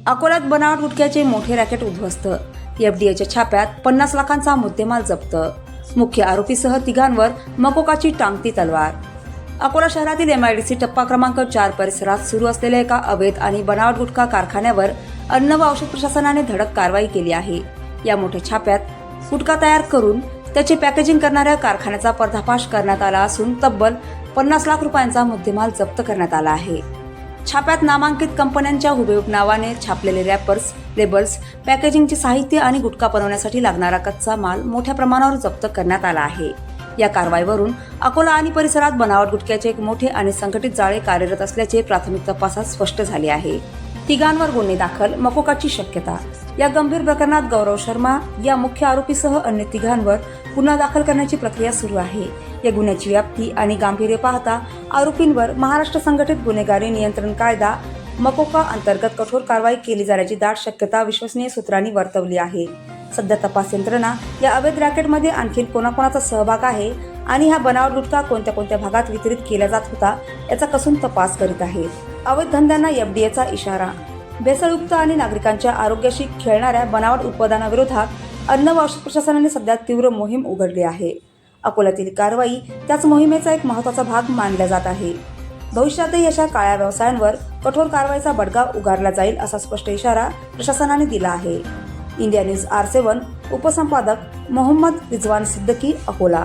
अकोल्यात बनावट गुटख्याचे मोठे रॅकेट उद्ध्वस्त. एफडीएच्या छाप्यात 50 लाखांचा मुद्देमाल जप्त. मुख्य आरोपीसह तिघांवर मकोकाची टांगती तलवार. अकोला शहरातील एमआयडीसी टप्पा क्रमांक 4 परिसरात सुरू असलेल्या एका अवैध आणि बनावट गुटखा कारखान्यावर अन्न व औषध प्रशासनाने धडक कारवाई केली आहे. या मोठ्या छाप्यात गुटखा तयार करून त्याचे पॅकेजिंग करणाऱ्या कारखान्याचा पर्दाफाश करण्यात आला असून तब्बल 50 लाख रुपयांचा मुद्देमाल जप्त करण्यात आला आहे. छाप्यात नामांकित कंपन्यांच्या हुबेहूब नावाने छापलेले रॅपर्स, लेबल्स, पॅकेजिंगचे साहित्य आणि गुटखा बनवण्यासाठी लागणारा कच्चा माल मोठ्या प्रमाणावर जप्त करण्यात आला आहे. या कारवाईवरून अकोला आणि परिसरात बनावट गुटख्याचे एक मोठे आणि संघटित जाळे कार्यरत असल्याचे प्राथमिक तपासात स्पष्ट झाले आहे. तिघांवर गुन्हे दाखल, मकोकाची शक्यता. या गंभीर प्रकरणात गौरव शर्मा या मुख्य आरोपीसह अन्य तिघांवर गुन्हा दाखल करण्याची प्रक्रिया सुरू आहे. या गुन्ह्याची व्याप्ती आणि गांभीर्य पाहता आरोपींवर महाराष्ट्र संघटित गुन्हेगारी नियंत्रण कायदा मकोका अंतर्गत कठोर कारवाई केली जाण्याची दाट शक्यता विश्वसनीय सूत्रांनी वर्तवली आहे. सध्या तपास यंत्रणा या अवैध रॅकेटमध्ये आणखी कोणाकोणाचा सहभाग आहे आणि हा बनावट गुटखा कोणत्या कोणत्या भागात वितरित केला जात होता याचा कसून तपास करीत आहे. अवैध धंद्यांना एफडीएचा इशारा. भेसळयुक्त आणि नागरिकांच्या आरोग्याशी खेळणाऱ्या बनावट उत्पादनाविरोधात अन्न व औषध प्रशासनाने सध्या तीव्र मोहीम उघडली आहे. अकोल्यातील कारवाई त्याच मोहिमेचा एक महत्त्वाचा भाग मानला जात आहे. भविष्यातही अशा काळ्या व्यवसायांवर कठोर कारवाईचा बडगा उगारला जाईल असा स्पष्ट इशारा प्रशासनाने दिला आहे. इंडिया न्यूज R7 उपसंपादक मोहम्मद रिजवान सिद्दीकी, अकोला.